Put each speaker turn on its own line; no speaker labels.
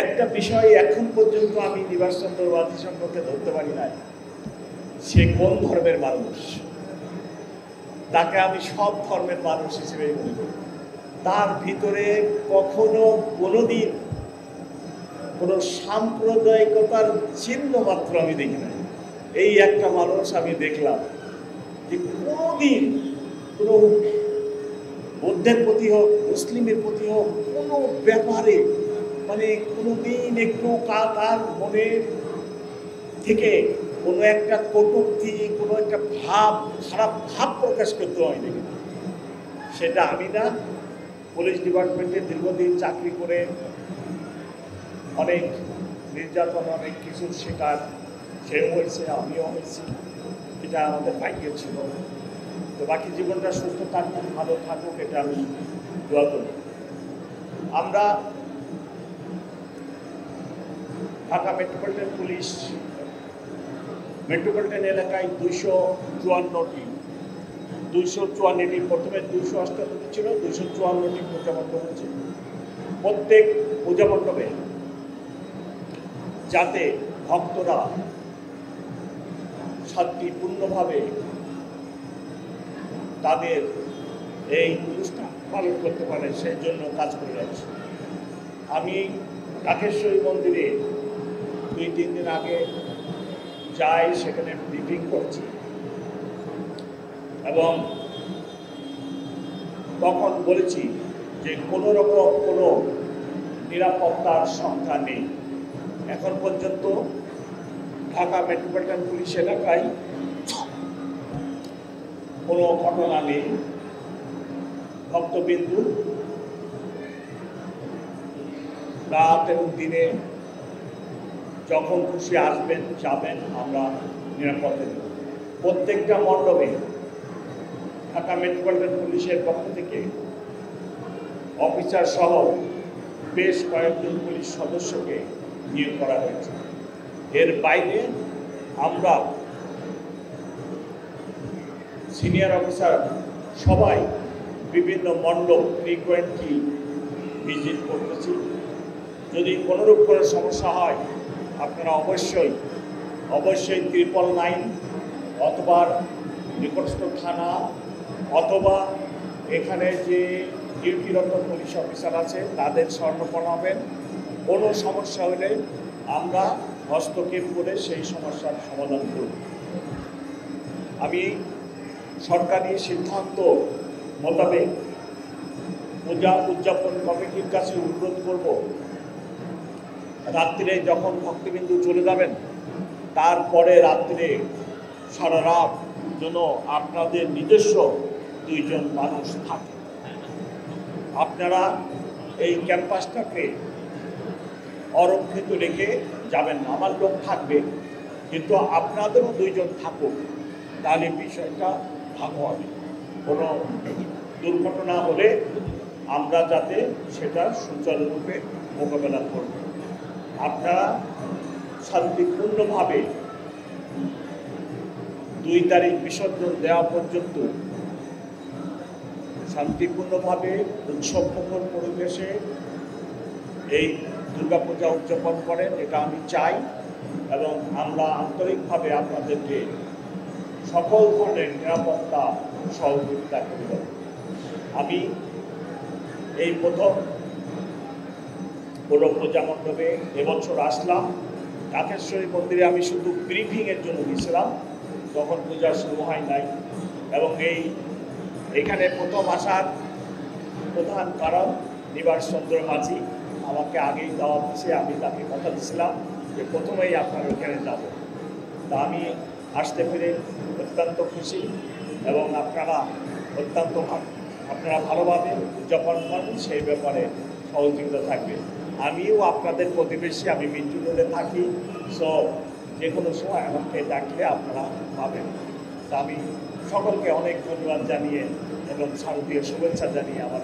একটা বিষয় এখন পর্যন্ত আমি নিবাস চন্দ্র মাঝি সম্পর্কে ধরতে পারি নাই, সে কোন ধর্মের মানুষ। তাকে আমি সব ধর্মের মানুষ হিসেবে মনে করি। তার ভিতরে কখনো কোনোদিন কোনো সাম্প্রদায়িকতার চিহ্ন মাত্র আমি দেখি নাই। এই একটা মানুষ আমি দেখলাম যে কোনোদিন কোনো বৌদ্ধের প্রতি হোক, মুসলিমের প্রতি হোক, কোনো ব্যাপারে মানে কোনোদিন একটু তার মনে থেকে কোনো একটা কটূক্তি, কোনো একটা খারাপ ভাব প্রকাশ করতে হয় দেখি। সেটা আমি না, পুলিশ ডিপার্টমেন্টে দীর্ঘদিন চাকরি করে অনেক নির্যাতন, অনেক কিছুর শিকার সেও হয়েছে, আমিও হয়েছি। এটা আমাদের ভাগ্য ছিল। তো বাকি জীবনটা সুস্থ থাকুক, ভালো থাকুক, এটা আমি দোয়া করি। আমরা ঢাকা মেট্রোপলিটন পুলিশ মেট্রোপলিটন এলাকায় 254টি প্রথমে 288 ছিল, 254টি পূজা মণ্ডপ হয়েছে। প্রত্যেক পূজা মণ্ডপে যাতে ভক্তরা শান্তিপূর্ণভাবে তাদের এই অনুষ্ঠান পালন করতে পারে, সেই জন্য কাজ করে যাচ্ছে। আমি ঢাকেশ্বরী মন্দিরে 2-3 দিন আগে যাই, সেখানে ব্রিফিং করছি এবং তখন বলেছি যে কোনো রকম কোনো নিরাপত্তার সংখ্যা নেই। এখন পর্যন্ত ঢাকা মেট্রোপলিটন পুলিশ এলাকায় কোনো ঘটনা নেই। ভক্তবিন্দু রাত এবং দিনে যখন খুশি আসবেন, যাবেন, আমরা নিরাপদে দেব। প্রত্যেকটা মণ্ডপে ঢাকা মেট্রোপলিটন পুলিশের পক্ষ থেকে অফিসার সহ বেশ কয়েকজন পুলিশ সদস্যকে নিয়োগ করা হয়েছে। এর বাইরে আমরা সিনিয়র অফিসার সবাই বিভিন্ন মণ্ডপ ফ্রিকোয়েন্টলি ভিজিট করতেছি। যদি কোনোরূপ করে সমস্যা হয়, আপনারা অবশ্যই 999 অথবা নিকটস্থ থানা অথবা এখানে যে ডিউটিরত পুলিশ অফিসার আছে তাদের স্বর্ণপণ হবেন। কোনো সমস্যা হলে আমরা হস্তক্ষেপ করে সেই সমস্যার সমাধান করব। আমি সরকারি সিদ্ধান্ত মোতাবেক পূজা উদযাপন কমিটির কাছে অনুরোধ করব, রাত্রে যখন ভক্তবিন্দু চলে যাবেন তারপরে রাত্রে সারা রাত যেন আপনাদের নিজস্ব 2 জন মানুষ থাকে। আপনারা এই ক্যাম্পাসটাকে অরক্ষিত রেখে যাবেন না। আমার লোক থাকবে, কিন্তু আপনাদেরও 2 জন থাকুক, তাহলে বিষয়টা ভালো হবে। কোনো দুর্ঘটনা হলে আমরা যাতে সেটা সুচারুরূপে মোকাবেলা করব। আপনারা শান্তিপূর্ণভাবে 2 তারিখ বিসর্জন দেওয়া পর্যন্ত শান্তিপূর্ণভাবে উৎসবমুখর পরিবেশে এই দুর্গাপূজা উদযাপন করেন, এটা আমি চাই। এবং আমরা আন্তরিকভাবে আপনাদেরকে সকল ধরনের নিরাপত্তা সহযোগিতা করে দেব। আমি এই প্রথম কোনো পূজা মণ্ডপে এবছর আসলাম। ঢাকেশ্বরী মন্দিরে আমি শুধু ব্রিফিংয়ের জন্য গেছিলাম, তখন পূজা শুরু হয় নাই। এবং এখানে প্রথম আসার প্রধান কারণ নিবাস চন্দ্র মাঝি আমাকে আগেই দাওয়াত দিয়েছে। আমি তাকে কথা দিয়েছিলাম যে প্রথমেই আপনার ওখানে যাব। তা আমি আসতে পেরে অত্যন্ত খুশি এবং আপনারা ভালোভাবে উদযাপন করেন, সেই ব্যাপারে সহযোগিতা থাকবে। আমিও আপনাদের প্রতিবেশী, আমি মিন্টু রোডে থাকি। সো যে কোনো সময় আমাকে ডাকলে আপনারা পাবেন। তা আমি সকলকে অনেক ধন্যবাদ জানিয়ে এবং শারদীয় শুভেচ্ছা জানিয়ে আমার